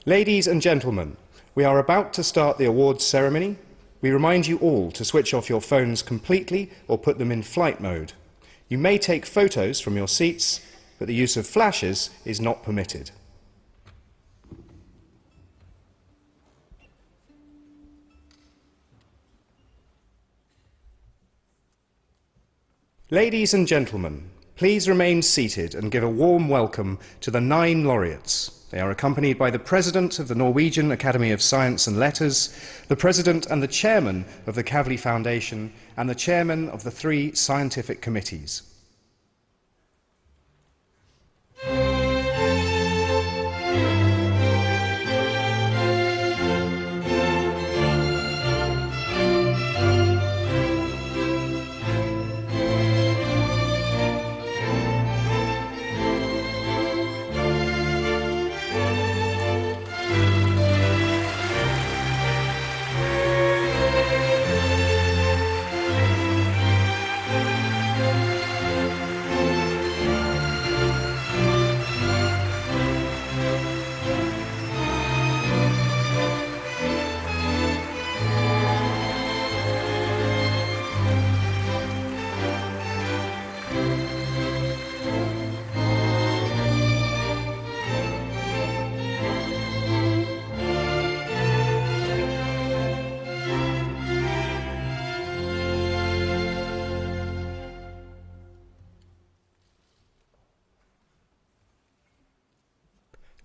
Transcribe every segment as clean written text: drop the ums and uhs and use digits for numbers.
Ladies and gentlemen, we are about to start the awards ceremony. We remind you all to switch off your phones completely or put them in flight mode. You may take photos from your seats, but the use of flashes is not permitted. Ladies and gentlemen, please remain seated and give a warm welcome to the 9 laureates. They are accompanied by the President of the Norwegian Academy of Science and Letters, the President and the Chairman of the Kavli Foundation, and the Chairman of the 3 scientific committees.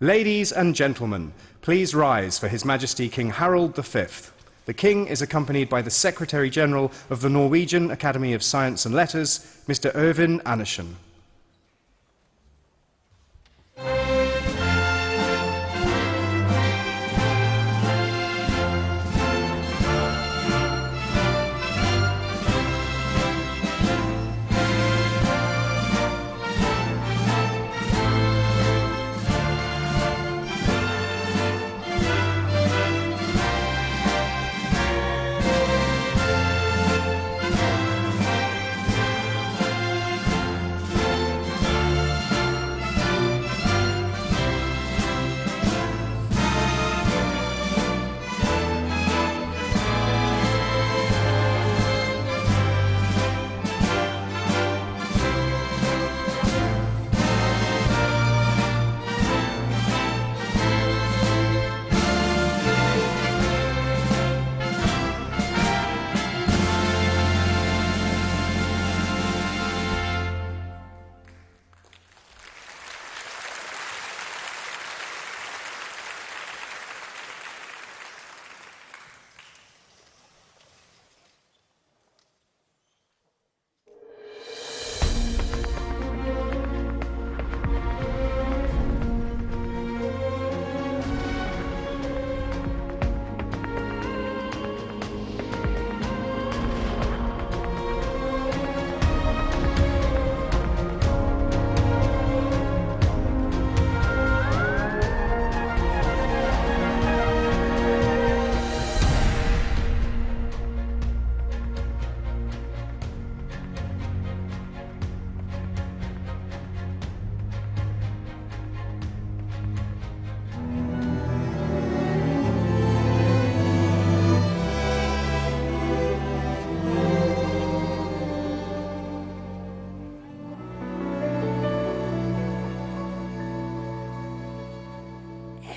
Ladies and gentlemen, please rise for His Majesty King Harald V. The King is accompanied by the Secretary-General of the Norwegian Academy of Science and Letters, Mr. Øyvind Andersen.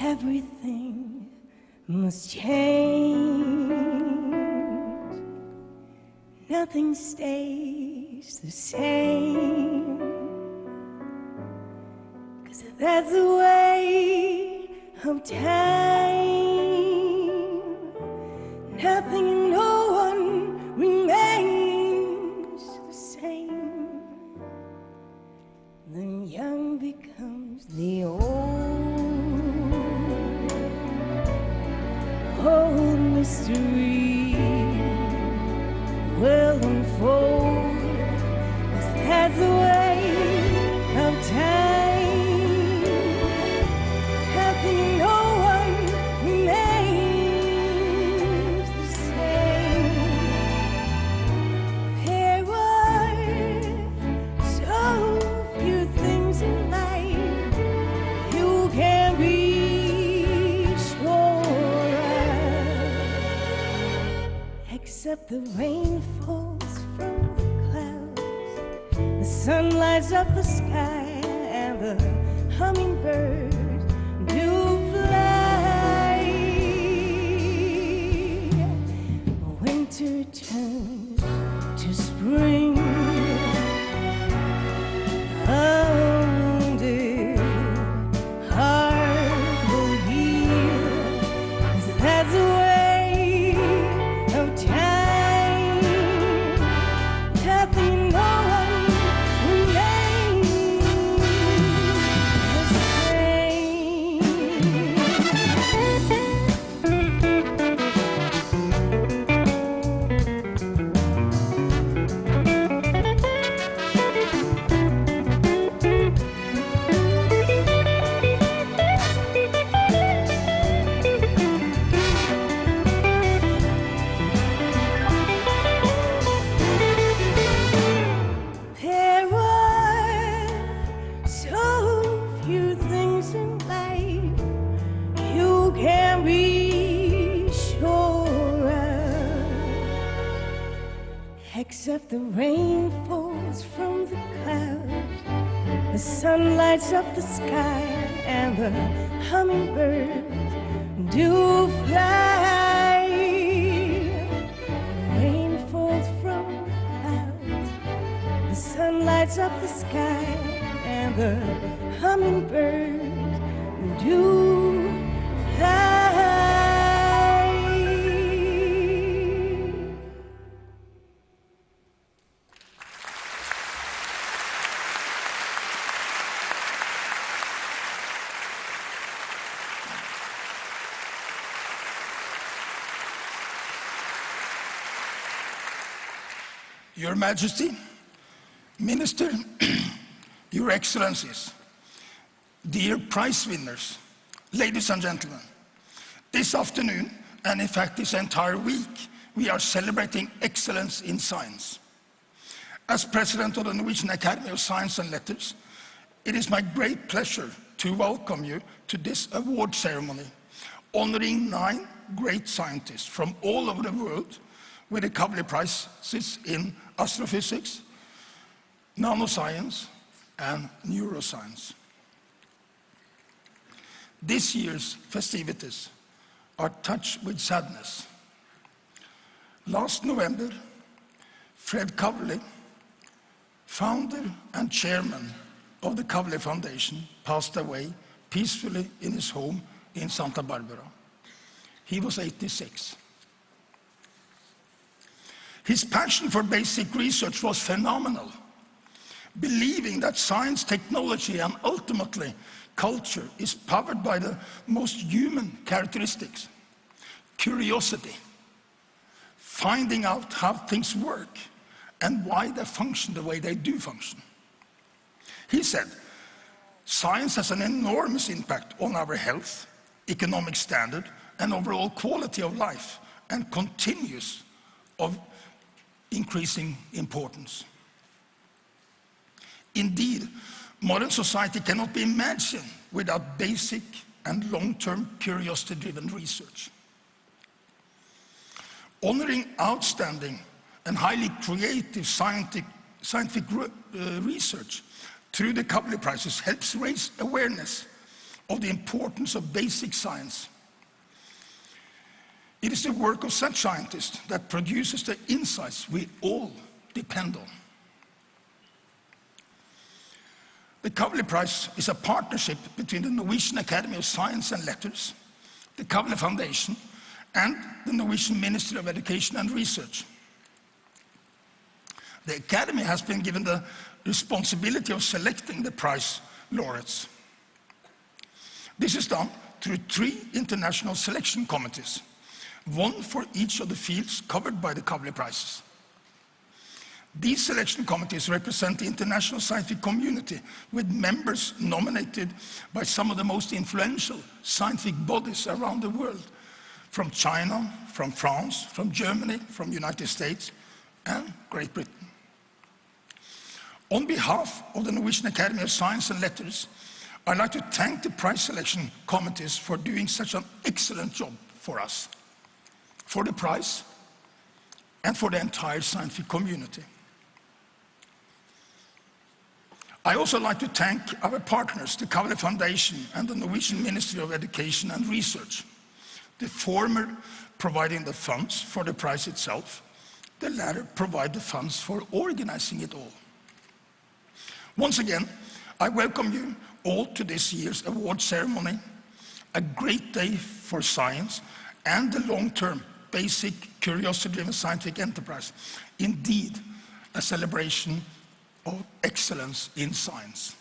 Everything must change. Nothing stays the same. 'Cause that's the way of time. Nothing and no one remains the same. The young becomes the old. Old mystery will unfold, 'cause that's the way of time. Nothing and no one remains the same. sun lights up the sky and the hummingbirds do fly. Winter turns to spring. A wounded heart will heal, 'cause that's the way of time. Nothing, no one remains the same. There are so few things in life you can be sure of, except the rain falls from the clouds, the sun lights up the sky, and the hummingbirds do fly. Rain falls from the clouds, the sun lights up the sky, and the hummingbirds do fly. Your Majesty, Minister, Your Excellencies, dear prize winners, ladies and gentlemen, this afternoon, and in fact this entire week, we are celebrating excellence in science. As President of the Norwegian Academy of Science and Letters, it is my great pleasure to welcome you to this award ceremony, honoring 9 great scientists from all over the world with the Kavli prizes in astrophysics, nanoscience, and neuroscience. This year's festivities are touched with sadness. Last November, Fred Kavli, founder and chairman of the Kavli Foundation, passed away peacefully in his home in Santa Barbara. He was 86. His passion for basic research was phenomenal, believing that science, technology, and ultimately culture is powered by the most human characteristics: curiosity, finding out how things work and why they function the way they do function. He said, science has an enormous impact on our health, economic standard, and overall quality of life, and continues of increasing importance. Indeed, modern society cannot be imagined without basic and long-term curiosity-driven research. Honoring outstanding and highly creative scientific research through the Kavli Prizes helps raise awareness of the importance of basic science. It is the work of such scientists that produces the insights we all depend on. The Kavli Prize is a partnership between the Norwegian Academy of Science and Letters, the Kavli Foundation, and the Norwegian Ministry of Education and Research. The Academy has been given the responsibility of selecting the prize laureates. This is done through 3 international selection committees, 1 for each of the fields covered by the Kavli Prizes. These selection committees represent the international scientific community with members nominated by some of the most influential scientific bodies around the world, from China, from France, from Germany, from the United States, and Great Britain. On behalf of the Norwegian Academy of Science and Letters, I'd like to thank the prize selection committees for doing such an excellent job for us, for the prize, and for the entire scientific community. I also like to thank our partners, the Kavli Foundation and the Norwegian Ministry of Education and Research, the former providing the funds for the prize itself, the latter provide the funds for organizing it all. Once again, I welcome you all to this year's award ceremony, a great day for science and the long-term basic curiosity-driven scientific enterprise. Indeed, a celebration of excellence in science.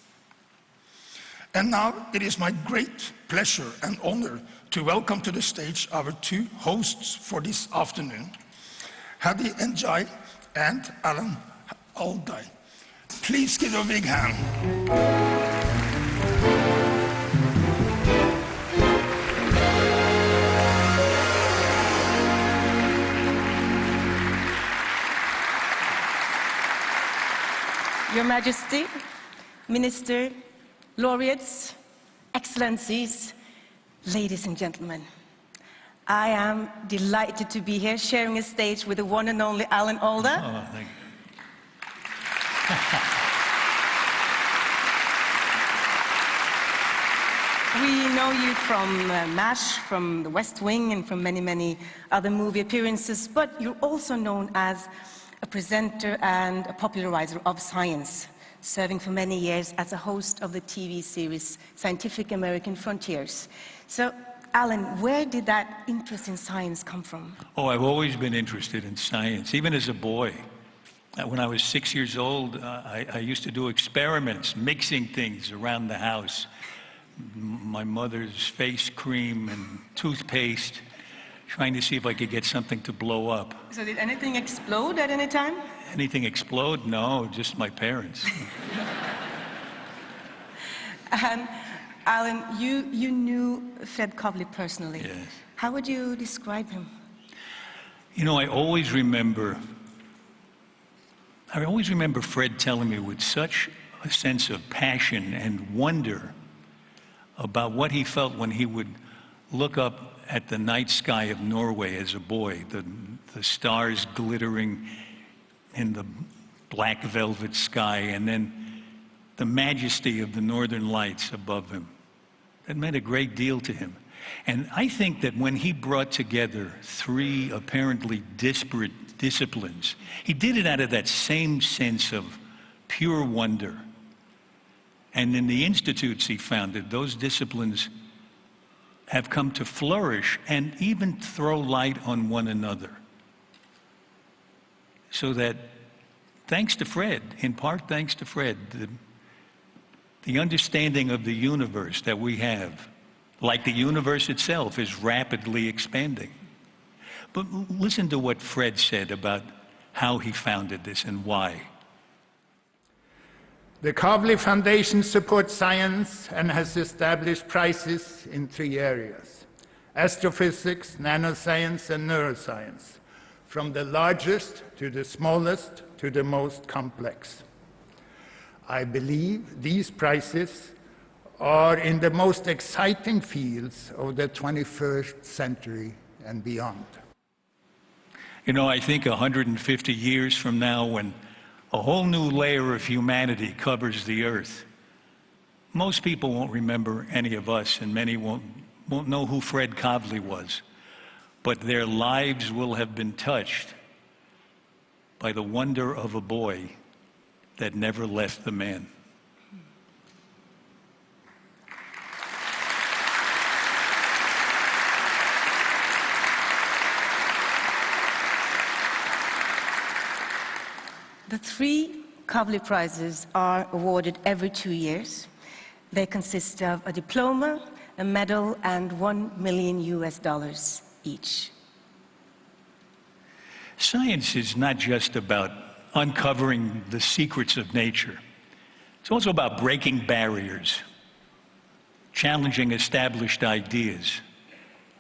And now it is my great pleasure and honor to welcome to the stage our two hosts for this afternoon, Hadi Njai and Alan Alday. Please give a big hand. Your Majesty, Minister, Laureates, Excellencies, ladies and gentlemen, I am delighted to be here sharing a stage with the one and only Alan Alda. Oh, thank you. We know you from MASH, from The West Wing, and from many, many other movie appearances, but you're also known as a presenter and a popularizer of science, serving for many years as a host of the TV series Scientific American Frontiers. So, Alan, where did that interest in science come from? Oh, I've always been interested in science, even as a boy. When I was 6 years old, I used to do experiments, mixing things around the house. My mother's face cream and toothpaste, trying to see if I could get something to blow up. So did anything explode at any time? Anything explode? No, just my parents. And Alan, you knew Fred Kavli personally. Yes. How would you describe him? You know, I always remember Fred telling me with such a sense of passion and wonder about what he felt when he would look up at the night sky of Norway as a boy, the stars glittering in the black velvet sky, and then the majesty of the northern lights above him. That meant a great deal to him. And I think that when he brought together three apparently disparate disciplines, he did it out of that same sense of pure wonder. And in the institutes he founded, those disciplines have come to flourish and even throw light on one another. So that, thanks to Fred, in part thanks to Fred, the understanding of the universe that we have, like the universe itself, is rapidly expanding. But listen to what Fred said about how he founded this and why. The Kavli Foundation supports science and has established prizes in 3 areas: astrophysics, nanoscience, and neuroscience, from the largest to the smallest to the most complex. I believe these prizes are in the most exciting fields of the 21st century and beyond. You know, I think 150 years from now, when a whole new layer of humanity covers the earth, most people won't remember any of us, and many won't know who Fred Kavli was. But their lives will have been touched by the wonder of a boy that never left the man. The 3 Kavli Prizes are awarded every 2 years. They consist of a diploma, a medal, and $1 million each. Science is not just about uncovering the secrets of nature. It's also about breaking barriers, challenging established ideas,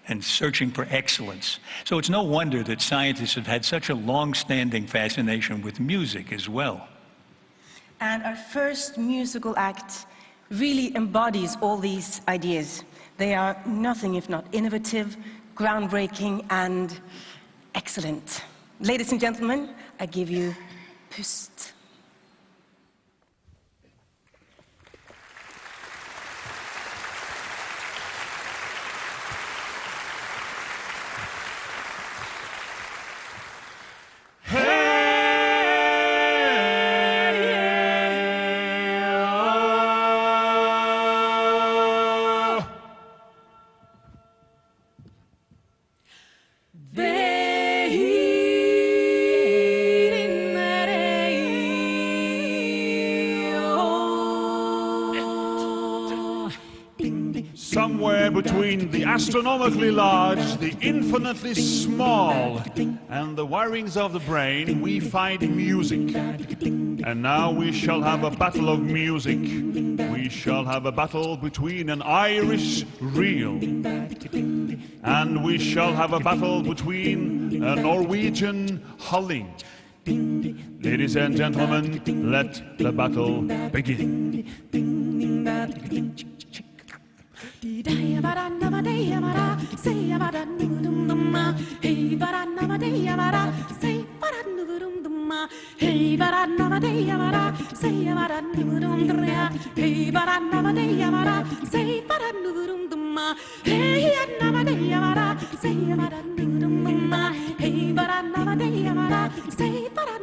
and searching for excellence. So it's no wonder that scientists have had such a long-standing fascination with music as well. And our first musical act really embodies all these ideas. They are nothing if not innovative, groundbreaking, and excellent. Ladies and gentlemen, I give you Pust. Somewhere between the astronomically large, the infinitely small, and the wirings of the brain, we find music. And now we shall have a battle of music. We shall have a battle between an Irish reel, and we shall have a battle between a Norwegian hulling. Ladies and gentlemen, let the battle begin. Hey, but I never day, say about a hey, but I never day, say but I hey, I never day, say about a hey, but I never day, say but I hey, I never day, say about a hey, but I never day, say but I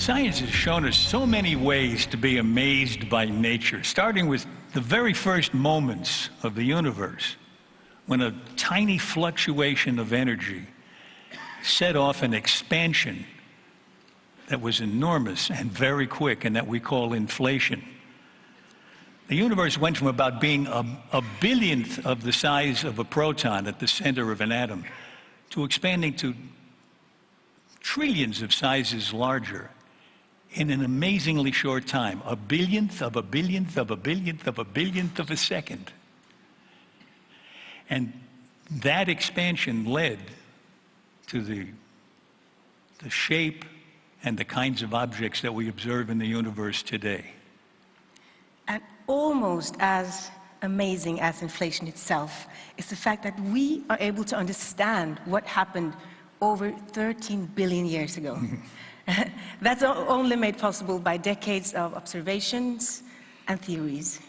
Science has shown us so many ways to be amazed by nature, starting with the very first moments of the universe, when a tiny fluctuation of energy set off an expansion that was enormous and very quick, and that we call inflation. The universe went from about being a billionth of the size of a proton at the center of an atom to expanding to trillions of sizes larger in an amazingly short time, a billionth of a billionth of a billionth of a billionth of a second. And that expansion led to the shape and the kinds of objects that we observe in the universe today. And almost as amazing as inflation itself is the fact that we are able to understand what happened over 13 billion years ago. That's only made possible by decades of observations and theories.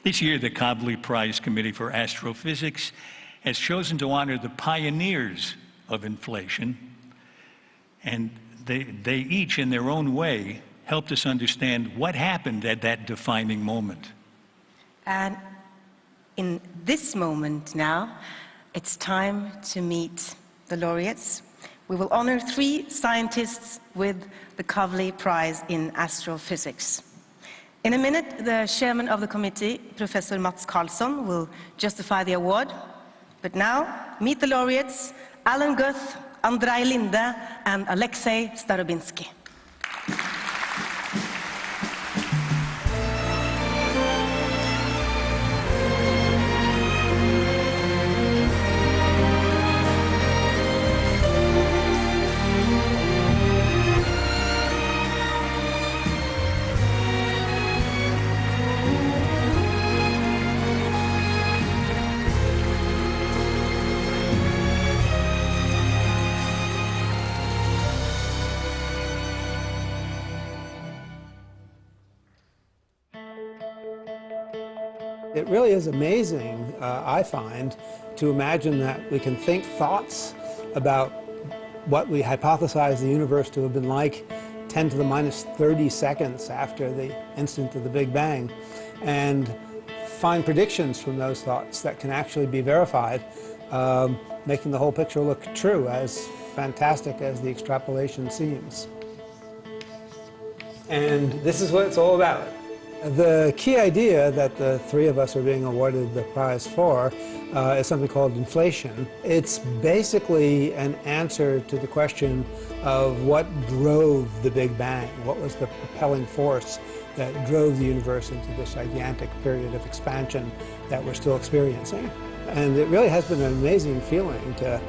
This year, the Kavli Prize Committee for Astrophysics has chosen to honor the pioneers of inflation, and they each, in their own way, helped us understand what happened at that defining moment. And in this moment now, it's time to meet the laureates. We will honor 3 scientists with the Kavli Prize in Astrophysics. In a minute, the chairman of the committee, Professor Mats Karlsson, will justify the award. But now, meet the laureates, Alan Guth, Andrei Linde, and Alexei Starobinsky. It really is amazing, I find, to imagine that we can think thoughts about what we hypothesize the universe to have been like 10 to the minus 30 seconds after the instant of the Big Bang, and find predictions from those thoughts that can actually be verified, making the whole picture look true, as fantastic as the extrapolation seems. And this is what it's all about. The key idea that the three of us are being awarded the prize for is something called inflation. It's basically an answer to the question of what drove the Big Bang, what was the propelling force that drove the universe into this gigantic period of expansion that we're still experiencing. And it really has been an amazing feeling to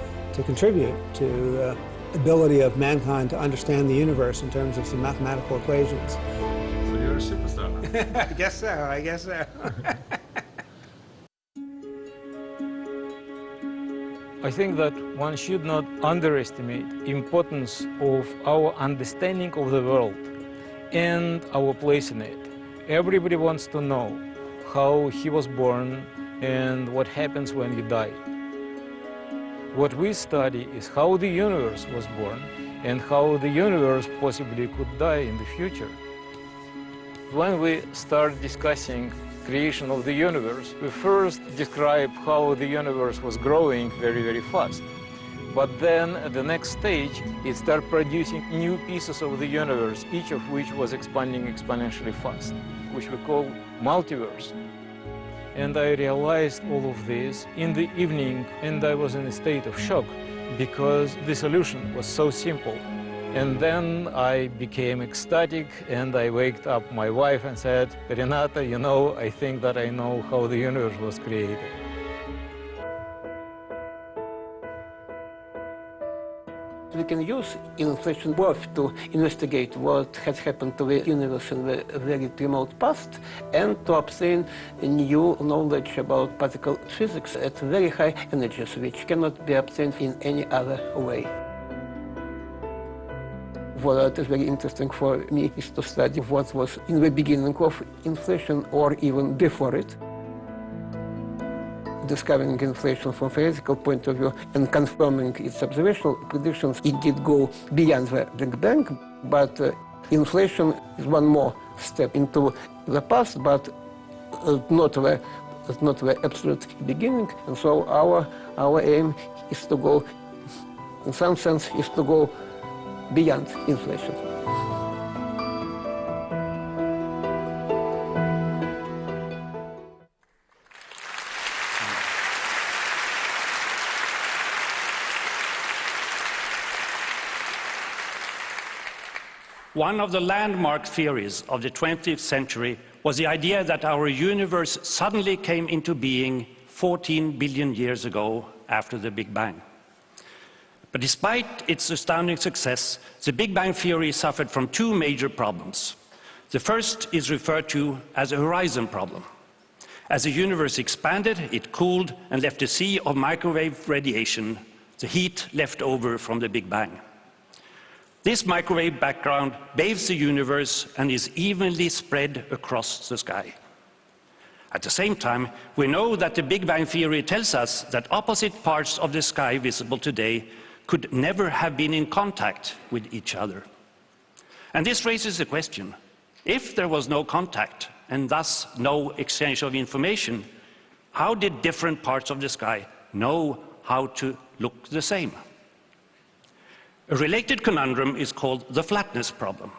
contribute to the ability of mankind to understand the universe in terms of some mathematical equations. So you're a superstar now. I guess so, I guess so. I think that one should not underestimate the importance of our understanding of the world and our place in it. Everybody wants to know how he was born and what happens when you die. What we study is how the universe was born and how the universe possibly could die in the future. When we start discussing creation of the universe, we first describe how the universe was growing very, very fast. But then at the next stage, it started producing new pieces of the universe, each of which was expanding exponentially fast, which we call multiverse. And I realized all of this in the evening, and I was in a state of shock because the solution was so simple. And then I became ecstatic, and I waked up my wife and said, Renata, you know, I think that I know how the universe was created. We can use inflation both to investigate what has happened to the universe in the very remote past and to obtain new knowledge about particle physics at very high energies, which cannot be obtained in any other way. What is very interesting for me is to study what was in the beginning of inflation or even before it. Discovering inflation from a theoretical point of view and confirming its observational predictions, it did go beyond the Big Bang, but inflation is one more step into the past, but not the absolute beginning. And so our aim is to go, in some sense, is to go beyond inflation. One of the landmark theories of the 20th century was the idea that our universe suddenly came into being 14 billion years ago after the Big Bang. But despite its astounding success, the Big Bang theory suffered from two major problems. The first is referred to as a horizon problem. As the universe expanded, it cooled and left a sea of microwave radiation, the heat left over from the Big Bang. This microwave background bathes the universe and is evenly spread across the sky. At the same time, we know that the Big Bang theory tells us that opposite parts of the sky visible today could never have been in contact with each other. And this raises the question, if there was no contact and thus no exchange of information, how did different parts of the sky know how to look the same? A related conundrum is called the flatness problem.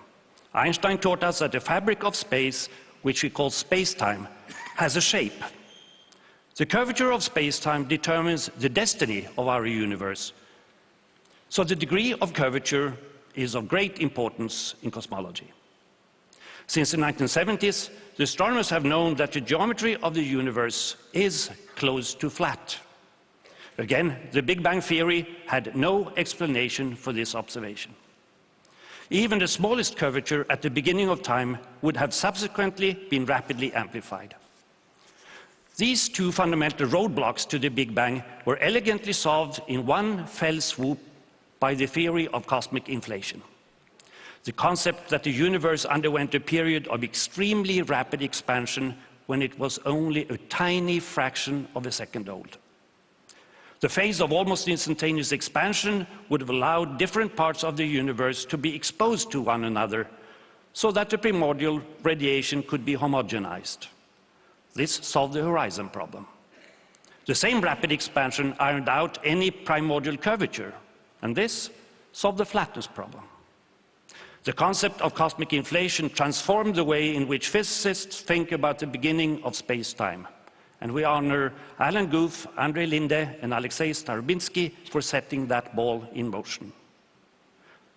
Einstein taught us that the fabric of space, which we call space-time, has a shape. The curvature of space-time determines the destiny of our universe. So the degree of curvature is of great importance in cosmology. Since the 1970s, the astronomers have known that the geometry of the universe is close to flat. Again, the Big Bang theory had no explanation for this observation. Even the smallest curvature at the beginning of time would have subsequently been rapidly amplified. These two fundamental roadblocks to the Big Bang were elegantly solved in one fell swoop by the theory of cosmic inflation. The concept that the universe underwent a period of extremely rapid expansion when it was only a tiny fraction of a second old. The phase of almost instantaneous expansion would have allowed different parts of the universe to be exposed to one another so that the primordial radiation could be homogenized. This solved the horizon problem. The same rapid expansion ironed out any primordial curvature, and this solved the flatness problem. The concept of cosmic inflation transformed the way in which physicists think about the beginning of space-time. And we honor Alan Guth, Andrei Linde, and Alexei Starobinsky for setting that ball in motion.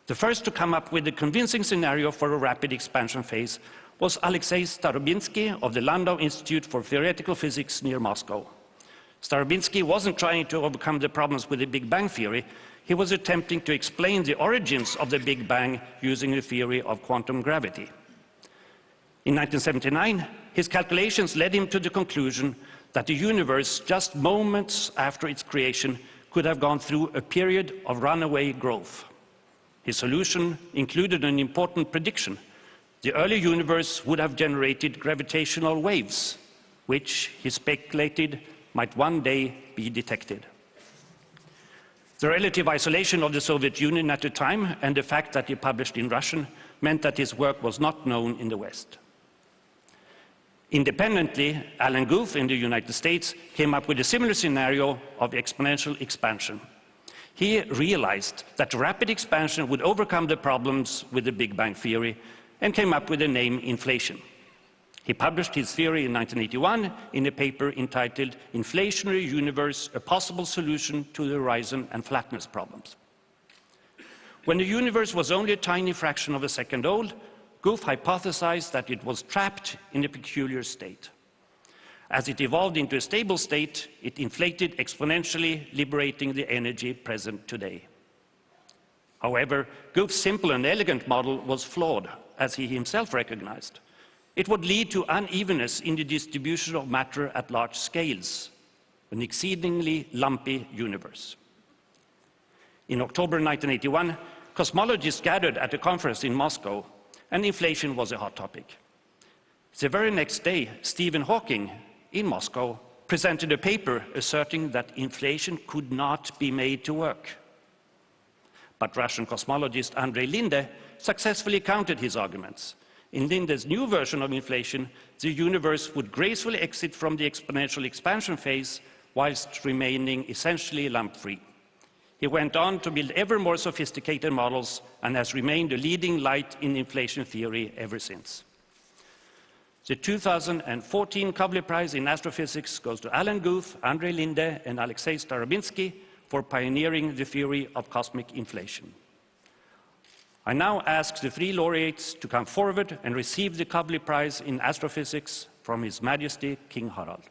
The first to come up with a convincing scenario for a rapid expansion phase was Alexei Starobinsky of the Landau Institute for Theoretical Physics near Moscow. Starobinsky wasn't trying to overcome the problems with the Big Bang theory. He was attempting to explain the origins of the Big Bang using a theory of quantum gravity. In 1979, his calculations led him to the conclusion that the universe, just moments after its creation, could have gone through a period of runaway growth. His solution included an important prediction. The early universe would have generated gravitational waves, which, he speculated, might one day be detected. The relative isolation of the Soviet Union at the time and the fact that he published in Russian meant that his work was not known in the West. Independently, Alan Guth in the United States came up with a similar scenario of exponential expansion. He realized that rapid expansion would overcome the problems with the Big Bang theory and came up with the name inflation. He published his theory in 1981 in a paper entitled Inflationary Universe, a Possible Solution to the Horizon and Flatness Problems. When the universe was only a tiny fraction of a second old, Guth hypothesized that it was trapped in a peculiar state. As it evolved into a stable state, it inflated exponentially, liberating the energy present today. However, Guth's simple and elegant model was flawed, as he himself recognized. It would lead to unevenness in the distribution of matter at large scales, an exceedingly lumpy universe. In October 1981, cosmologists gathered at a conference in Moscow, and inflation was a hot topic. The very next day, Stephen Hawking in Moscow presented a paper asserting that inflation could not be made to work. But Russian cosmologist Andrei Linde successfully countered his arguments. In Linde's new version of inflation, the universe would gracefully exit from the exponential expansion phase whilst remaining essentially lump-free. He went on to build ever more sophisticated models and has remained a leading light in inflation theory ever since. The 2014 Kavli Prize in Astrophysics goes to Alan Guth, Andrei Linde, and Alexei Starobinsky for pioneering the theory of cosmic inflation. I now ask the three laureates to come forward and receive the Kavli Prize in Astrophysics from His Majesty King Harald.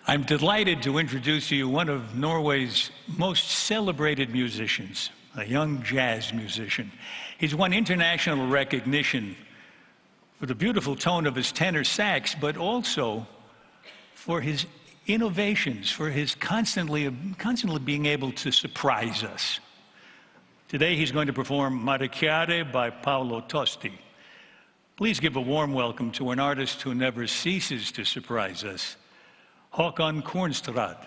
I'm delighted to introduce to you one of Norway's most celebrated musicians, a young jazz musician. He's won international recognition for the beautiful tone of his tenor sax, but also for his innovations, for his constantly being able to surprise us. Today he's going to perform Mare Chiare by Paolo Tosti. Please give a warm welcome to an artist who never ceases to surprise us, Håkan Kornstrad.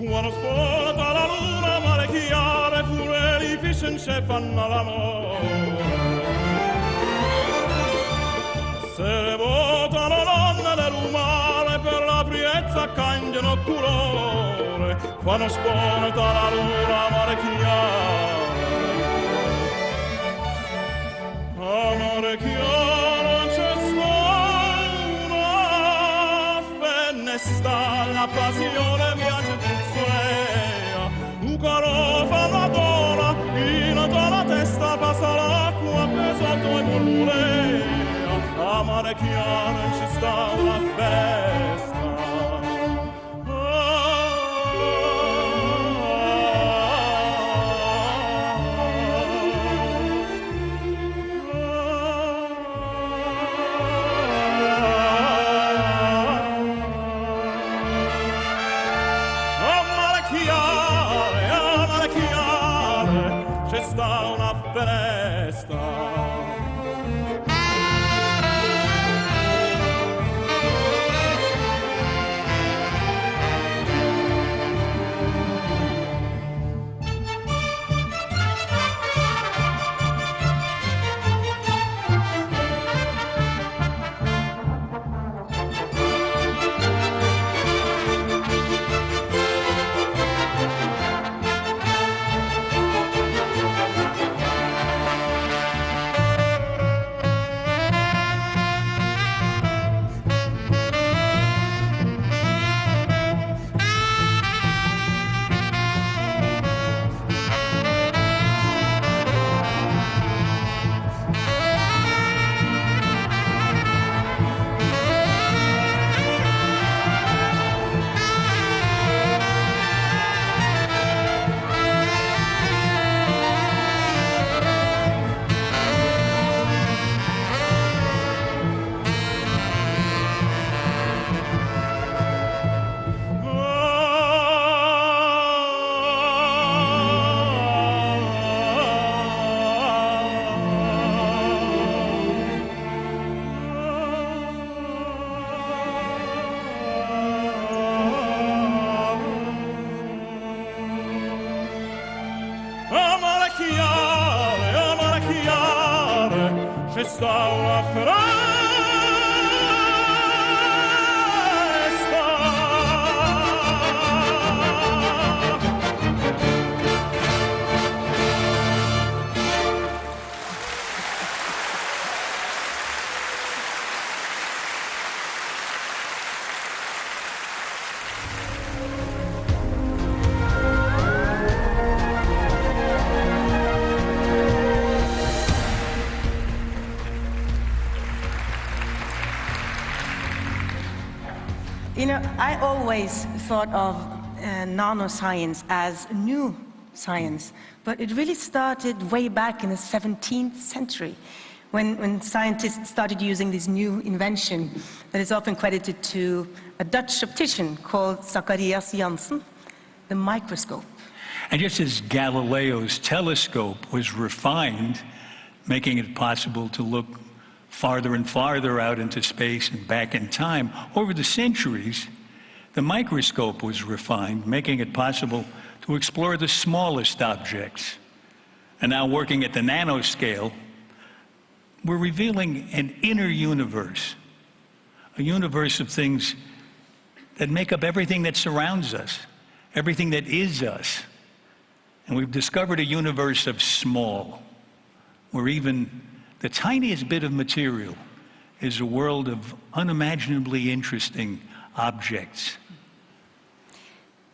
Quando spunta la luna, mare chiare, pure i fisci fanno l'amore. Se le votano donne dell'umare, per la priezza cambiano colore. Quando spunta la luna, mare chiare, mare chiare, c'è una fenesta, la passione viaggia di fanno adola, in la testa passa l'acqua pesante e murmurea, a mare chiaro ci sta una festa. C'è sta una festa. C'è sta una festa. You know, I always thought of nanoscience as new science, but it really started way back in the 17th century when scientists started using this new invention that is often credited to a Dutch optician called Zacharias Janssen, the microscope. And just as Galileo's telescope was refined, making it possible to look farther and farther out into space and back in time, over the centuries, the microscope was refined, making it possible to explore the smallest objects. And now, working at the nanoscale, we're revealing an inner universe, a universe of things that make up everything that surrounds us, everything that is us. And we've discovered a universe of small, where even the tiniest bit of material is a world of unimaginably interesting objects.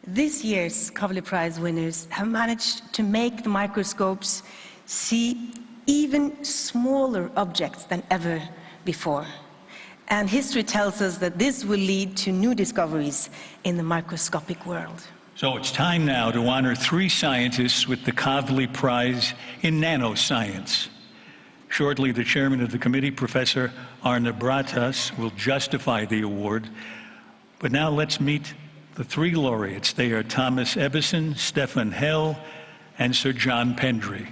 This year's Kavli Prize winners have managed to make the microscopes see even smaller objects than ever before. And history tells us that this will lead to new discoveries in the microscopic world. So it's time now to honor 3 scientists with the Kavli Prize in Nanoscience. Shortly, the chairman of the committee, Professor Arne Bratas, will justify the award. But now let's meet the 3 laureates. They are Thomas Ebbison, Stefan Hell, and Sir John Pendry.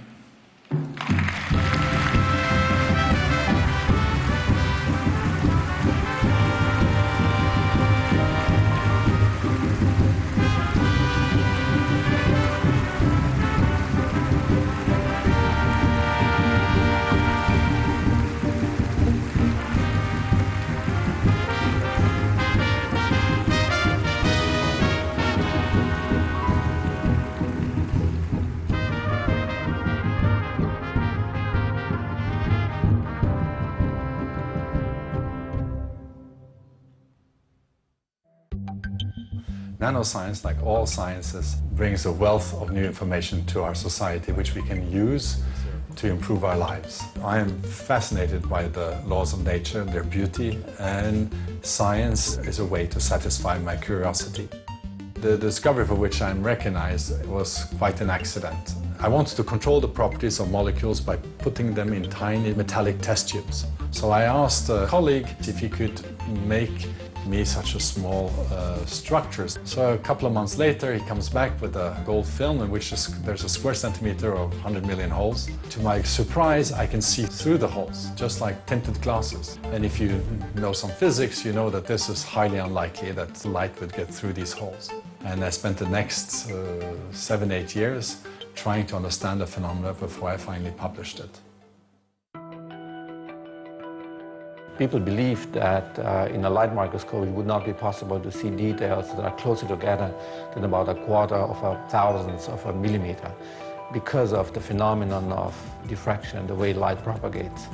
Nanoscience, like all sciences, brings a wealth of new information to our society which we can use to improve our lives. I am fascinated by the laws of nature, their beauty, and science is a way to satisfy my curiosity. The discovery for which I'm recognized was quite an accident. I wanted to control the properties of molecules by putting them in tiny metallic test tubes. So I asked a colleague if he could make me such a small structures. So a couple of months later, he comes back with a gold film in which there's a square centimeter of 100 million holes. To my surprise, I can see through the holes, just like tinted glasses. And if you know some physics, you know that this is highly unlikely that light would get through these holes. And I spent the next 7-8 years trying to understand the phenomena before I finally published it. People believed that in a light microscope it would not be possible to see details that are closer together than about a quarter of a thousandth of a millimeter because of the phenomenon of diffraction, the way light propagates.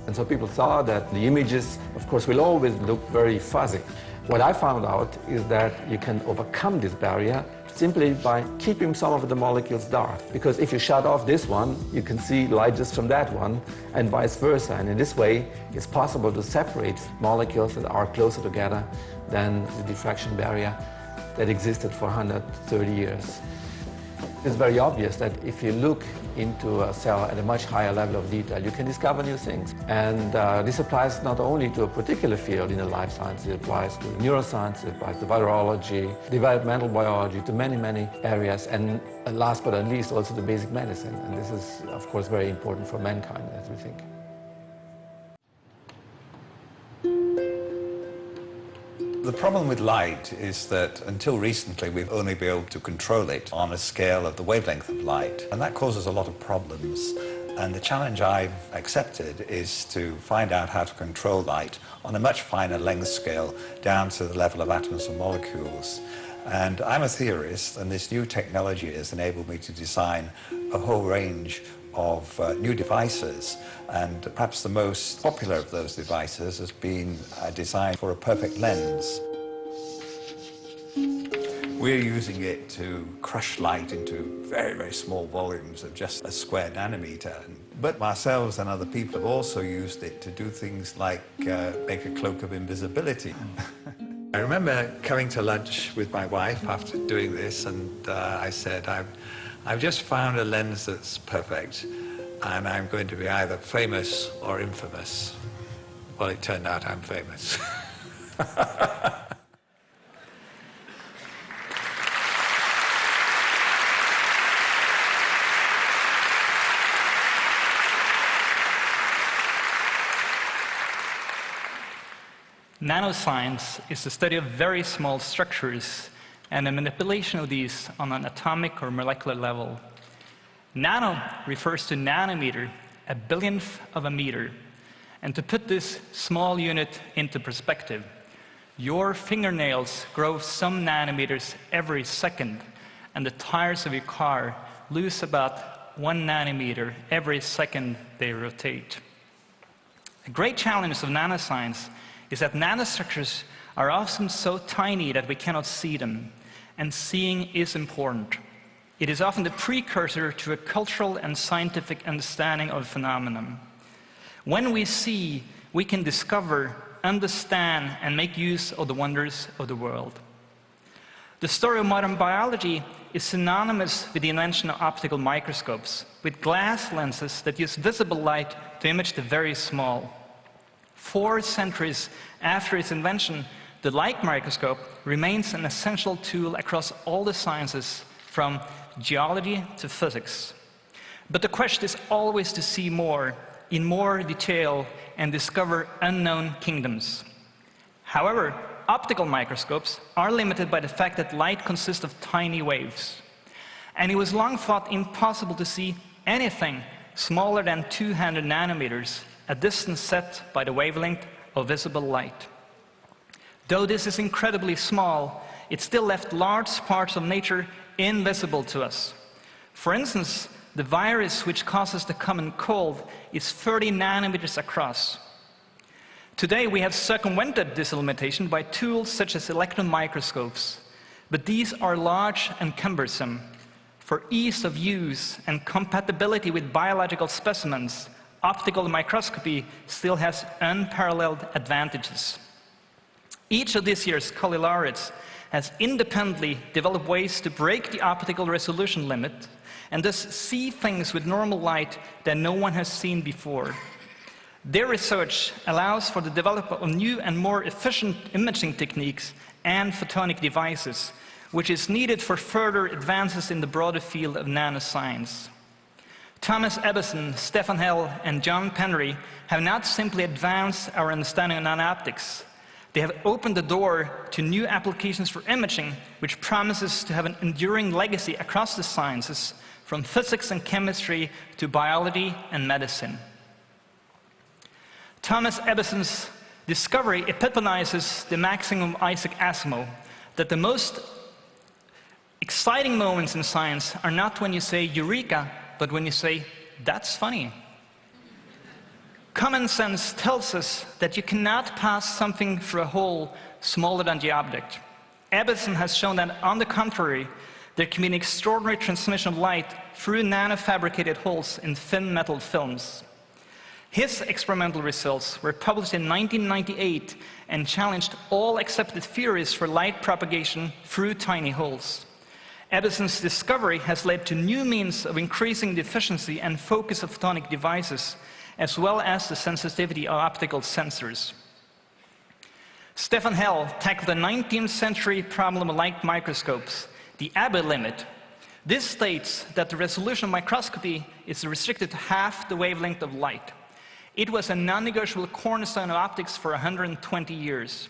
And so people saw that the images, of course, will always look very fuzzy. What I found out is that you can overcome this barrier simply by keeping some of the molecules dark. Because if you shut off this one, you can see light just from that one, and vice versa. And in this way, it's possible to separate molecules that are closer together than the diffraction barrier that existed for 130 years. It's very obvious that if you look into a cell at a much higher level of detail, you can discover new things. And this applies not only to a particular field in the life sciences, it applies to neuroscience, it applies to virology, developmental biology, to many, many areas, and last but not least, also to basic medicine. And this is, of course, very important for mankind, as we think. The problem with light is that until recently we've only been able to control it on a scale of the wavelength of light, and that causes a lot of problems. And the challenge I've accepted is to find out how to control light on a much finer length scale down to the level of atoms and molecules. And I'm a theorist, and this new technology has enabled me to design a whole range of new devices, and perhaps the most popular of those devices has been designed for a perfect lens. We're using it to crush light into very, very small volumes of just a square nanometer. But ourselves and other people have also used it to do things like make a cloak of invisibility. I remember coming to lunch with my wife after doing this, and I said, I've just found a lens that's perfect, and I'm going to be either famous or infamous. Well, it turned out I'm famous. Nanoscience is the study of very small structures and the manipulation of these on an atomic or molecular level. Nano refers to nanometer, a billionth of a meter. And to put this small unit into perspective, your fingernails grow some nanometers every second, and the tires of your car lose about 1 nanometer every second they rotate. A great challenge of nanoscience is that nanostructures are often so tiny that we cannot see them, and seeing is important. It is often the precursor to a cultural and scientific understanding of a phenomenon. When we see, we can discover, understand, and make use of the wonders of the world. The story of modern biology is synonymous with the invention of optical microscopes, with glass lenses that use visible light to image the very small. 4 centuries after its invention, the light microscope remains an essential tool across all the sciences, from geology to physics. But the question is always to see more, in more detail, and discover unknown kingdoms. However, optical microscopes are limited by the fact that light consists of tiny waves. And it was long thought impossible to see anything smaller than 200 nanometers, a distance set by the wavelength of visible light. Though this is incredibly small, it still left large parts of nature invisible to us. For instance, the virus which causes the common cold is 30 nanometers across. Today we have circumvented this limitation by tools such as electron microscopes, but these are large and cumbersome. For ease of use and compatibility with biological specimens, optical microscopy still has unparalleled advantages. Each of this year's Kavli laureates has independently developed ways to break the optical resolution limit and thus see things with normal light that no one has seen before. Their research allows for the development of new and more efficient imaging techniques and photonic devices, which is needed for further advances in the broader field of nanoscience. Thomas Edison, Stefan Hell, and John Penry have not simply advanced our understanding of nano-optics. They have opened the door to new applications for imaging, which promises to have an enduring legacy across the sciences, from physics and chemistry to biology and medicine. Thomas Edison's discovery epitomizes the maxim of Isaac Asimov, that the most exciting moments in science are not when you say eureka, but when you say, that's funny. Common sense tells us that you cannot pass something through a hole smaller than the object. Edison has shown that, on the contrary, there can be an extraordinary transmission of light through nanofabricated holes in thin metal films. His experimental results were published in 1998 and challenged all accepted theories for light propagation through tiny holes. Edison's discovery has led to new means of increasing the efficiency and focus of photonic devices, as well as the sensitivity of optical sensors. Stefan Hell tackled the 19th century problem of light microscopes, the Abbe limit. This states that the resolution of microscopy is restricted to half the wavelength of light. It was a non-negotiable cornerstone of optics for 120 years.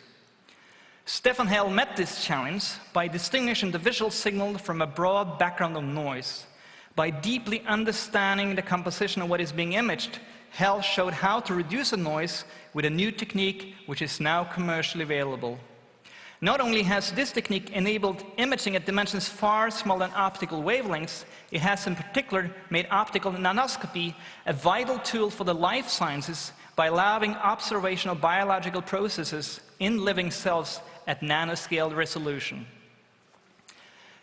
Stefan Hell met this challenge by distinguishing the visual signal from a broad background of noise. By deeply understanding the composition of what is being imaged, Hell showed how to reduce the noise with a new technique which is now commercially available. Not only has this technique enabled imaging at dimensions far smaller than optical wavelengths, it has in particular made optical nanoscopy a vital tool for the life sciences by allowing observation of biological processes in living cells at nanoscale resolution.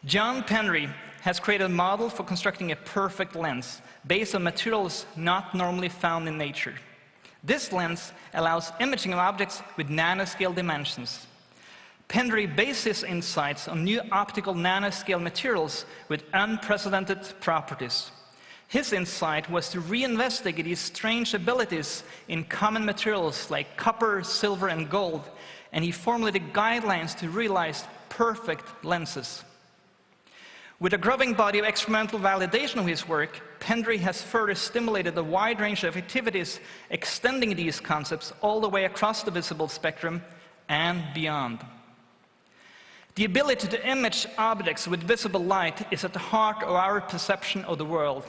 John Penry has created a model for constructing a perfect lens based on materials not normally found in nature. This lens allows imaging of objects with nanoscale dimensions. Pendry based his insights on new optical nanoscale materials with unprecedented properties. His insight was to reinvestigate these strange abilities in common materials like copper, silver, and gold, and he formulated guidelines to realize perfect lenses. With a growing body of experimental validation of his work, Pendry has further stimulated a wide range of activities extending these concepts all the way across the visible spectrum and beyond. The ability to image objects with visible light is at the heart of our perception of the world.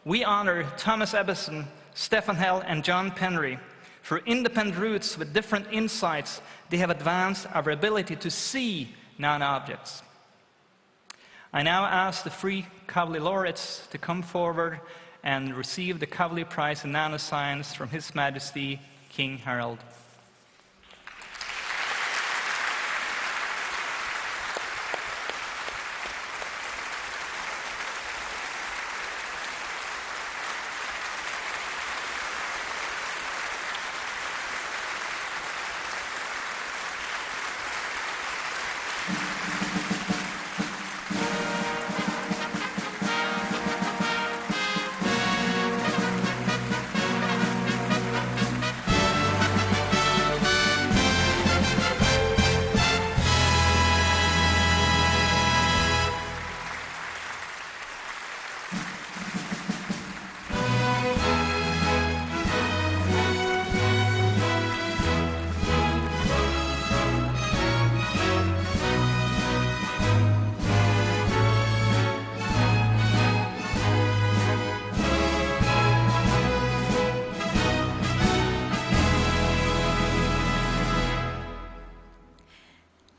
We honor Thomas Ebbison, Stefan Hell, and John Pendry. For independent roots with different insights, they have advanced our ability to see non-objects. I now ask the three Kavli laureates to come forward and receive the Kavli Prize in Nanoscience from His Majesty King Harald.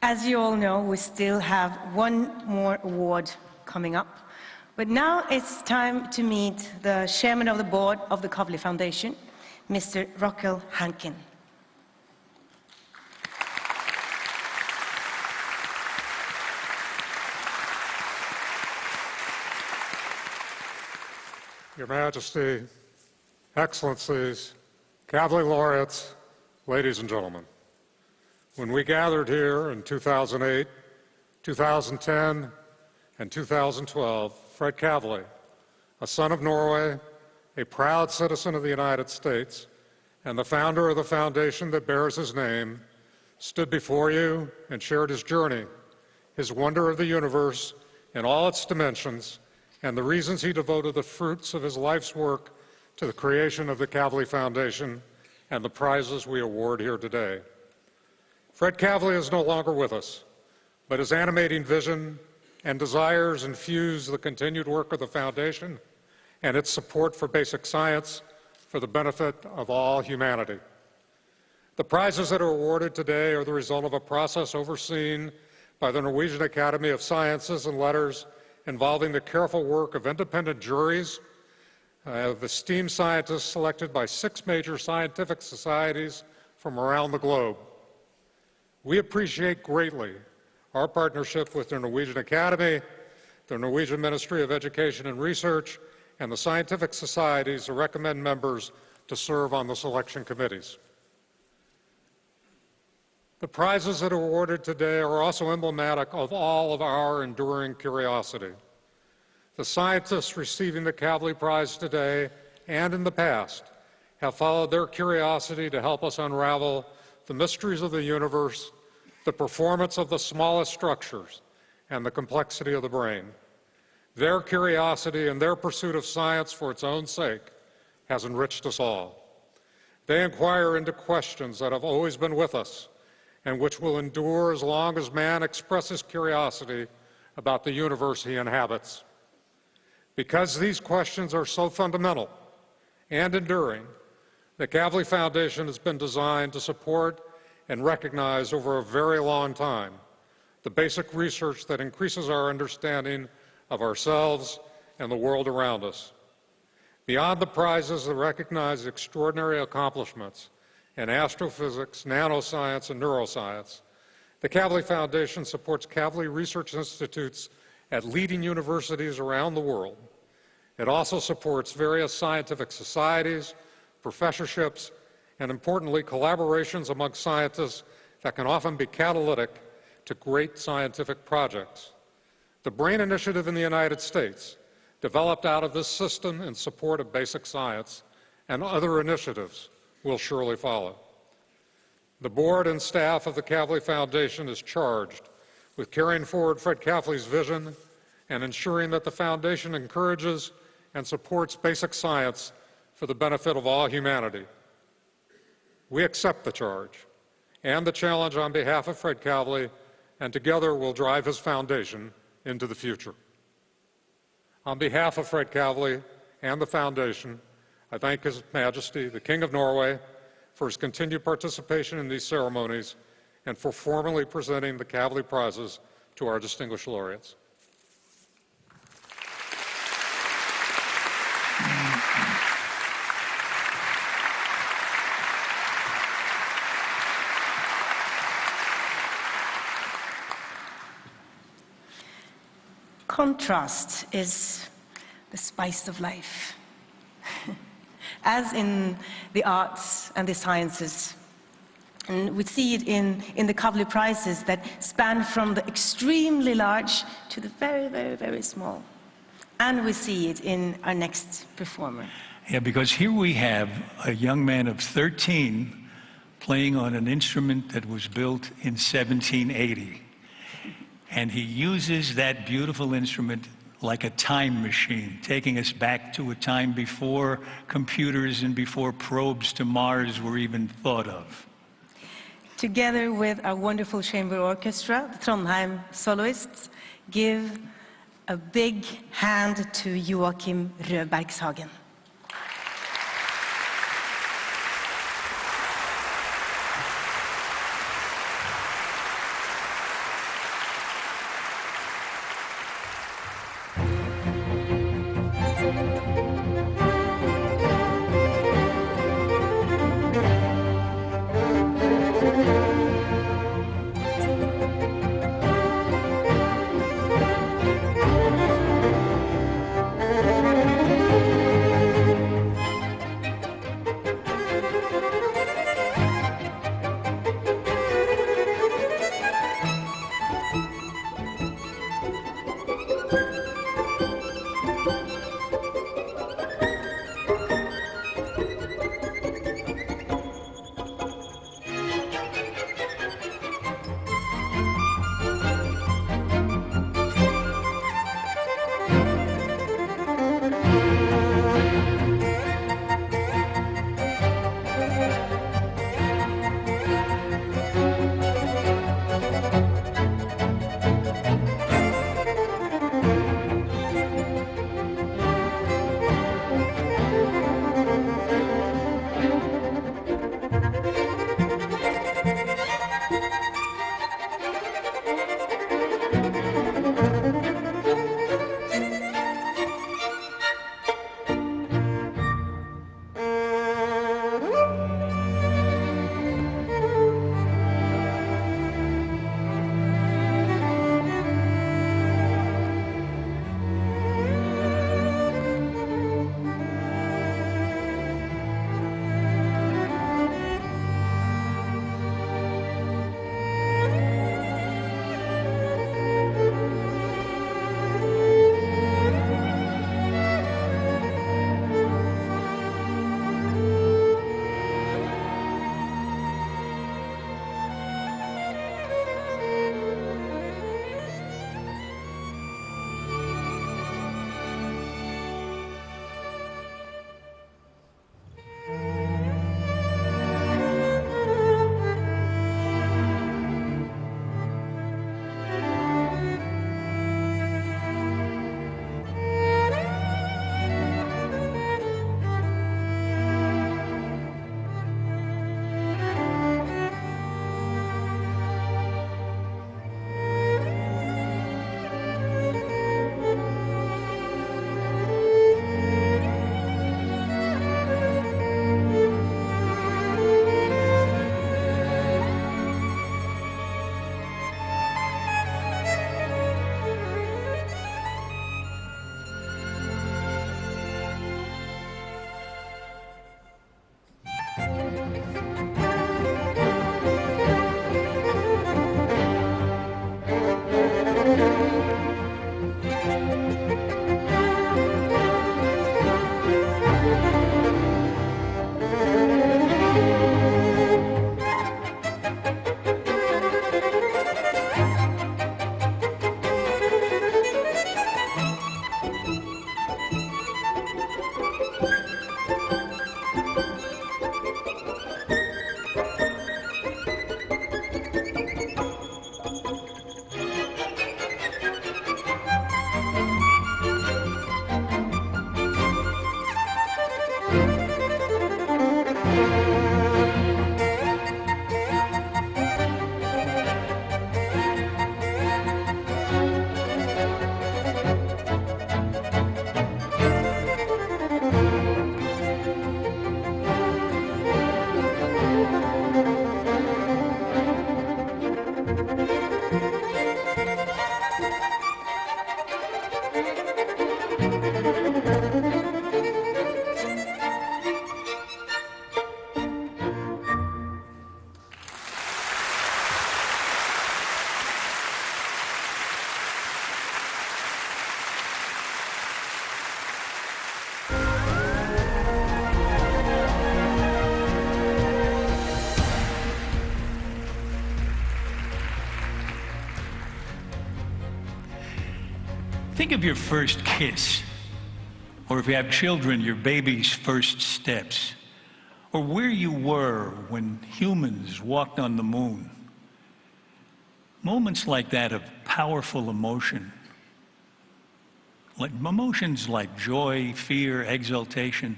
As you all know, we still have one more award coming up. But now it's time to meet the chairman of the board of the Kavli Foundation, Mr. Rockel Hankin. Your Majesty, Excellencies, Kavli laureates, ladies and gentlemen. When we gathered here in 2008, 2010, and 2012, Fred Kavli, a son of Norway, a proud citizen of the United States, and the founder of the foundation that bears his name, stood before you and shared his journey, his wonder of the universe in all its dimensions, and the reasons he devoted the fruits of his life's work to the creation of the Kavli Foundation and the prizes we award here today. Fred Kavli is no longer with us, but his animating vision and desires infuse the continued work of the Foundation and its support for basic science for the benefit of all humanity. The prizes that are awarded today are the result of a process overseen by the Norwegian Academy of Sciences and Letters involving the careful work of independent juries, of esteemed scientists selected by 6 major scientific societies from around the globe. We appreciate greatly our partnership with the Norwegian Academy, the Norwegian Ministry of Education and Research, and the scientific societies that recommend members to serve on the selection committees. The prizes that are awarded today are also emblematic of all of our enduring curiosity. The scientists receiving the Kavli Prize today and in the past have followed their curiosity to help us unravel the mysteries of the universe, the performance of the smallest structures, and the complexity of the brain. Their curiosity and their pursuit of science for its own sake has enriched us all. They inquire into questions that have always been with us and which will endure as long as man expresses curiosity about the universe he inhabits. Because these questions are so fundamental and enduring, the Kavli Foundation has been designed to support and recognize over a very long time the basic research that increases our understanding of ourselves and the world around us. Beyond the prizes that recognize extraordinary accomplishments in astrophysics, nanoscience, and neuroscience, the Kavli Foundation supports Kavli research institutes at leading universities around the world. It also supports various scientific societies, professorships, and importantly, collaborations among scientists that can often be catalytic to great scientific projects. The BRAIN initiative in the United States developed out of this system in support of basic science, and other initiatives will surely follow. The board and staff of the Kavli Foundation is charged with carrying forward Fred Kavli's vision and ensuring that the foundation encourages and supports basic science for the benefit of all humanity. We accept the charge and the challenge on behalf of Fred Kavli, and together we'll drive his foundation into the future. On behalf of Fred Kavli and the foundation, I thank His Majesty, the King of Norway, for his continued participation in these ceremonies and for formally presenting the Kavli Prizes to our distinguished laureates. Contrast is the spice of life. As in the arts and the sciences. And we see it in the Kavli Prizes that span from the extremely large to the very, very, very small. And we see it in our next performer. Yeah, because here we have a young man of 13 playing on an instrument that was built in 1780. And he uses that beautiful instrument like a time machine, taking us back to a time before computers and before probes to Mars were even thought of. Together with our wonderful chamber orchestra, the Trondheim soloists, give a big hand to Joachim Rødbergshagen. think of your first kiss, or if you have children, your baby's first steps, or where you were when humans walked on the moon. Moments like that of powerful emotion, like emotions like joy, fear, exultation,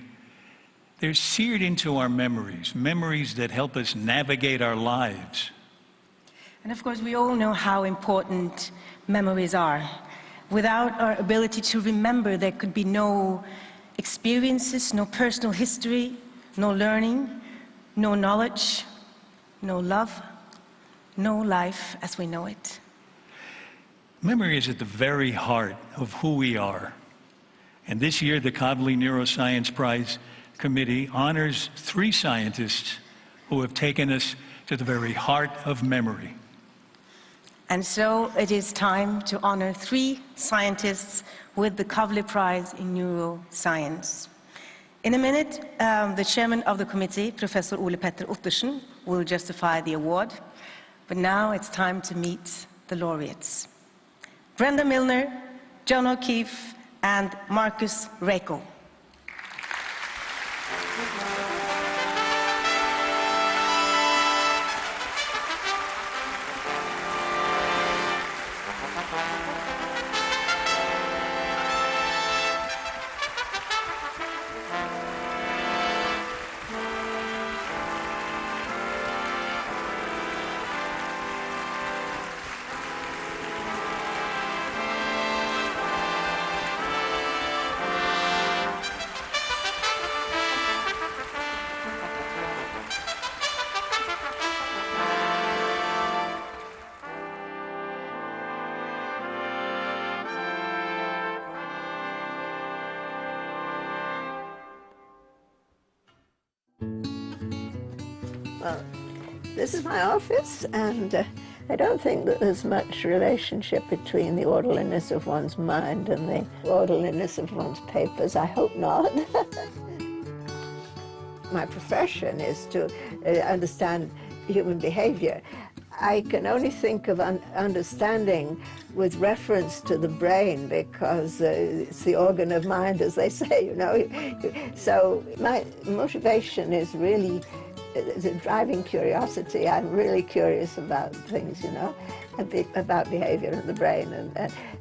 they're seared into our memories, memories that help us navigate our lives. And of course, we all know how important memories are. Without our ability to remember, there could be no experiences, no personal history, no learning, no knowledge, no love, no life as we know it. Memory is at the very heart of who we are. And this year, the Kavli Neuroscience Prize Committee honors 3 scientists who have taken us to the very heart of memory. And so it is time to honor 3 scientists with the Kavli Prize in Neuroscience. In a minute, the chairman of the committee, Professor Ole Petter Ottersen, will justify the award. But now it's time to meet the laureates. Brenda Milner, John O'Keefe, and Marcus Raichle. Well, this is my office, and I don't think that there's much relationship between the orderliness of one's mind and the orderliness of one's papers. I hope not. My profession is to understand human behavior. I can only think of understanding with reference to the brain, because it's the organ of mind, as they say, you know. So my motivation is really the driving curiosity. I'm really curious about things, you know, about behavior in the brain,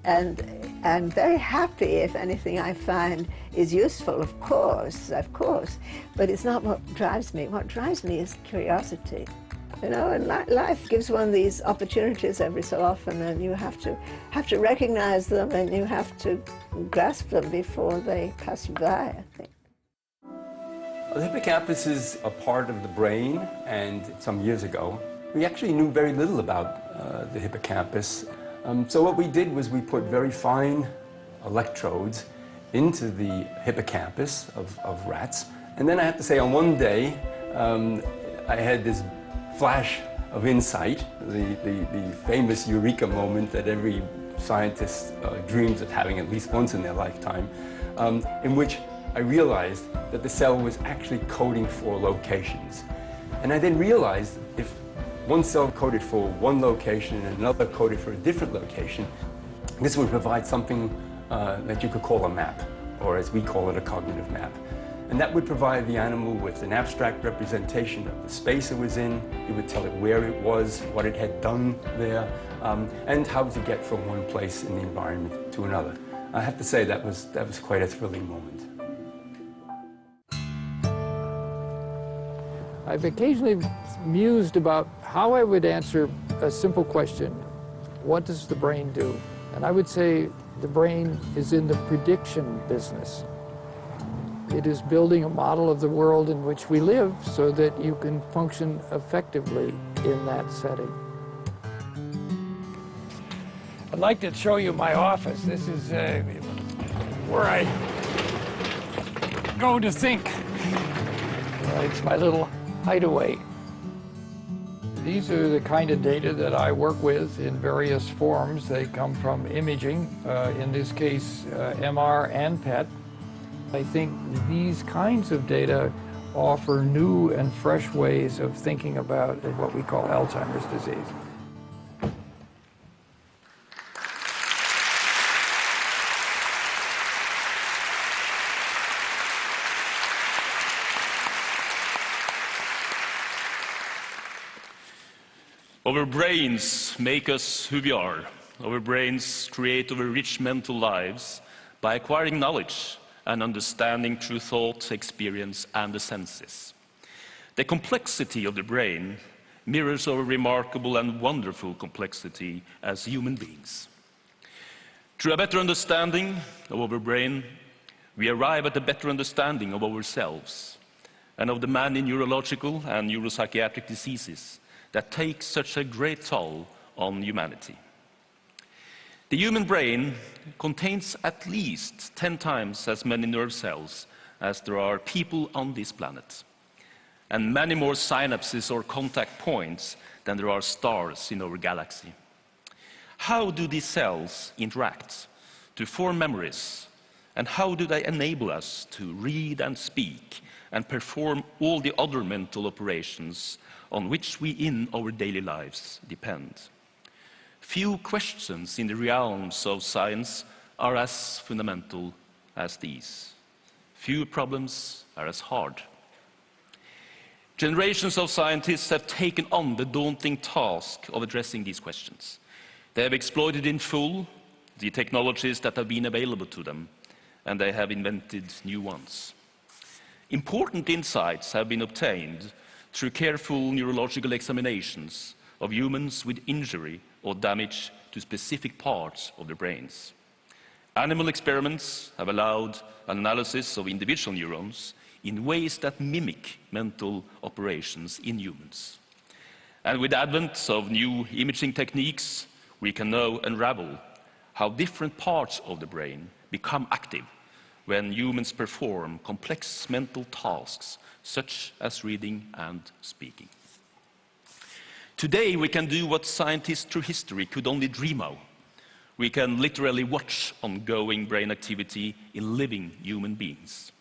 and I'm very happy if anything I find is useful, of course, but it's not what drives me. What drives me is curiosity. You know, and life gives one these opportunities every so often, and you have to recognize them, and you have to grasp them before they pass you by, I think. The hippocampus is a part of the brain, and some years ago, we actually knew very little about the hippocampus. So what we did was we put very fine electrodes into the hippocampus of rats. And then I have to say, on one day, I had this flash of insight, the famous eureka moment that every scientist dreams of having at least once in their lifetime, in which I realized that the cell was actually coding for locations. And I then realized if one cell coded for one location and another coded for a different location, this would provide something that you could call a map, or as we call it, a cognitive map. And that would provide the animal with an abstract representation of the space it was in. It would tell it where it was, what it had done there, and how to get from one place in the environment to another. I have to say that was quite a thrilling moment. I've occasionally mused about how I would answer a simple question: what does the brain do? And I would say the brain is in the prediction business. It is building a model of the world in which we live so that you can function effectively in that setting. I'd like to show you my office. This is where I go to think. It's my little hideaway. These are the kind of data that I work with in various forms. They come from imaging, in this case MR and PET. I think these kinds of data offer new and fresh ways of thinking about what we call Alzheimer's disease. I Our brains make us who we are. Our brains create our rich mental lives by acquiring knowledge and understanding through thought, experience, and the senses. The complexity of the brain mirrors our remarkable and wonderful complexity as human beings. Through a better understanding of our brain, we arrive at a better understanding of ourselves and of the many neurological and neuropsychiatric diseases that take such a great toll on humanity. The human brain contains at least 10 times as many nerve cells as there are people on this planet, and many more synapses or contact points than there are stars in our galaxy. How do these cells interact to form memories, and how do they enable us to read and speak and perform all the other mental operations on which we in our daily lives depend? Few questions in the realms of science are as fundamental as these. Few problems are as hard. Generations of scientists have taken on the daunting task of addressing these questions. They have exploited in full the technologies that have been available to them, and they have invented new ones. Important insights have been obtained through careful neurological examinations of humans with injury or damage to specific parts of their brains. Animal experiments have allowed an analysis of individual neurons in ways that mimic mental operations in humans. And with the advent of new imaging techniques, we can now unravel how different parts of the brain become active when humans perform complex mental tasks such as reading and speaking. Today we can do what scientists through history could only dream of. We can literally watch ongoing brain activity in living human beings.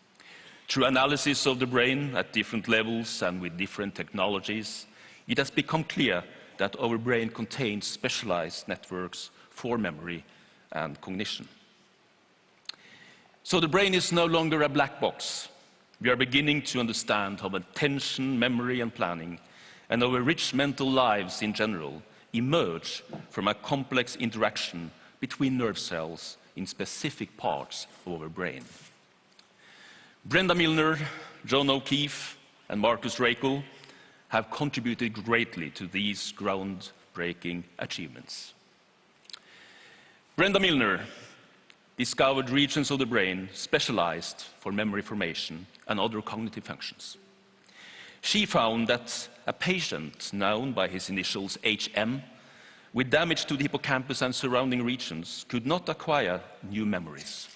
Through analysis of the brain at different levels and with different technologies, it has become clear that our brain contains specialized networks for memory and cognition. So the brain is no longer a black box. We are beginning to understand how attention, memory, and planning, and our rich mental lives in general, emerge from a complex interaction between nerve cells in specific parts of our brain. Brenda Milner, John O'Keefe, and Marcus Raichle have contributed greatly to these groundbreaking achievements. Brenda Milner discovered regions of the brain specialized for memory formation and other cognitive functions. She found that a patient known by his initials HM with damage to the hippocampus and surrounding regions could not acquire new memories,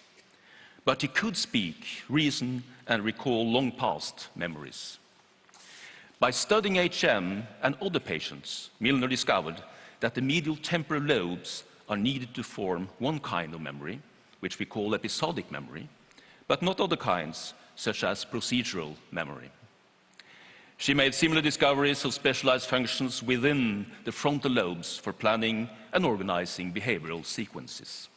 but he could speak, reason, and recall long past memories. By studying HM and other patients, Milner discovered that the medial temporal lobes are needed to form one kind of memory, which we call episodic memory, but not other kinds, such as procedural memory. She made similar discoveries of specialized functions within the frontal lobes for planning and organizing behavioral sequences.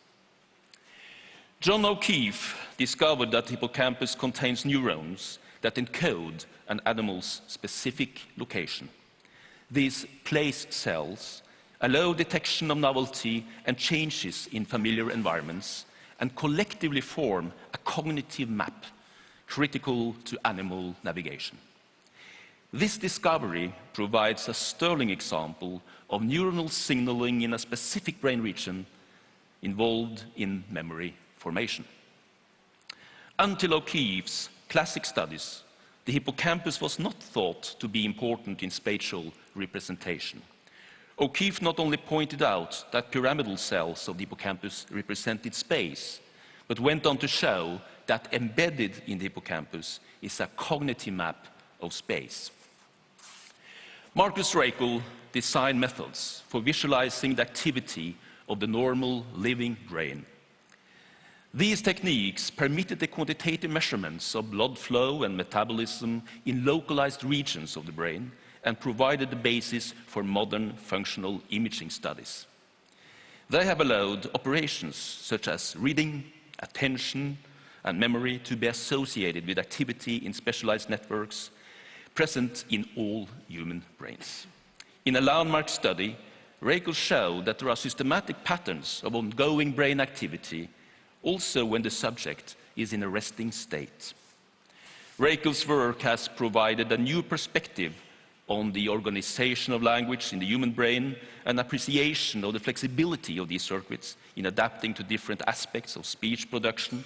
John O'Keefe discovered that the hippocampus contains neurons that encode an animal's specific location. These place cells allow detection of novelty and changes in familiar environments and collectively form a cognitive map critical to animal navigation. This discovery provides a sterling example of neuronal signaling in a specific brain region involved in memory formation. Until O'Keefe's classic studies, the hippocampus was not thought to be important in spatial representation. O'Keefe not only pointed out that pyramidal cells of the hippocampus represented space, but went on to show that embedded in the hippocampus is a cognitive map of space. Marcus Raichle designed methods for visualizing the activity of the normal living brain. These techniques permitted the quantitative measurements of blood flow and metabolism in localized regions of the brain and provided the basis for modern functional imaging studies. They have allowed operations such as reading, attention, and memory to be associated with activity in specialized networks present in all human brains. In a landmark study, Reichel showed that there are systematic patterns of ongoing brain activity also when the subject is in a resting state. Reichel's work has provided a new perspective on the organization of language in the human brain, an appreciation of the flexibility of these circuits in adapting to different aspects of speech production,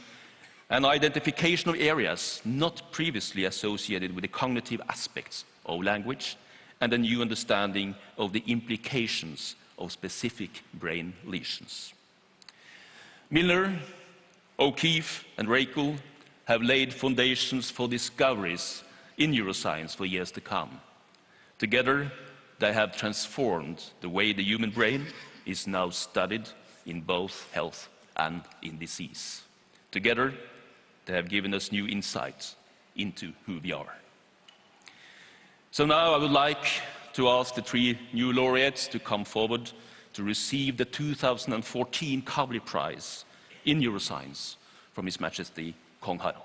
an identification of areas not previously associated with the cognitive aspects of language, and a new understanding of the implications of specific brain lesions. Milner, O'Keefe, and Reichel have laid foundations for discoveries in neuroscience for years to come. Together, they have transformed the way the human brain is now studied in both health and in disease. Together, they have given us new insights into who we are. So now I would like to ask the three new laureates to come forward to receive the 2014 Kavli Prize in Neuroscience from His Majesty Kong Harald.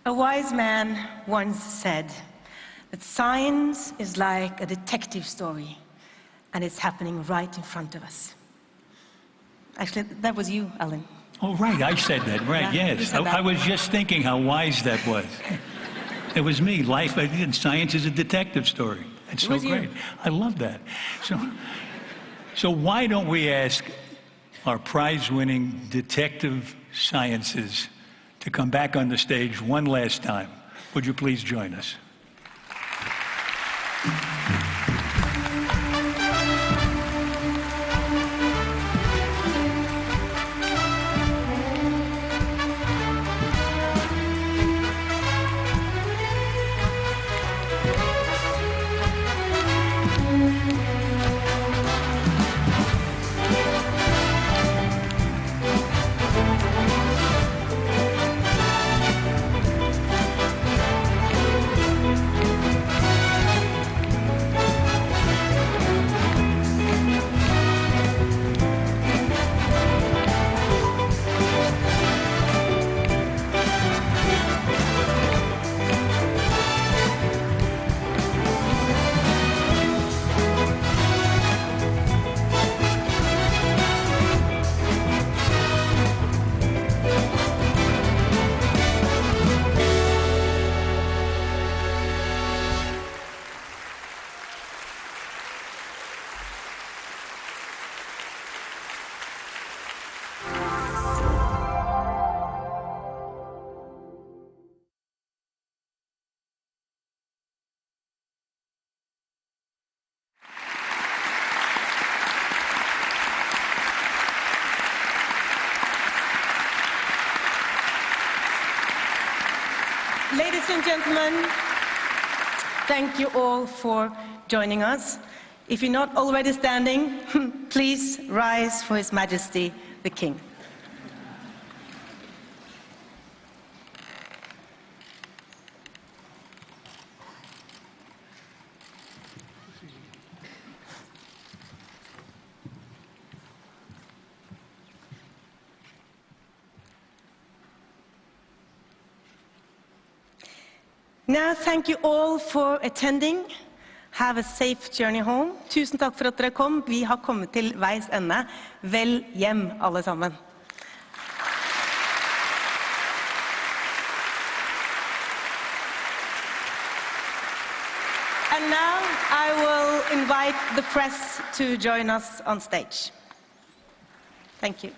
A wise man once said that science is like a detective story, and it's happening right in front of us. Actually, that was you, Alan. Oh, right, I said that, right, Yeah, you yes. said that. I was just thinking how wise that was. It was me. Life and science is a detective story. It's It so was you. great. I love that. So why don't we ask our prize-winning detective sciences to come back on the stage one last time? Would you please join us? Ladies and gentlemen, thank you all for joining us. If you're not already standing, please rise for His Majesty the King. Now, thank you all for attending. Have a safe journey home. Tusen takk for at dere kom. Vi har kommet til veis ende. Vel hjem, alle sammen. And now I will invite the press to join us on stage. Thank you.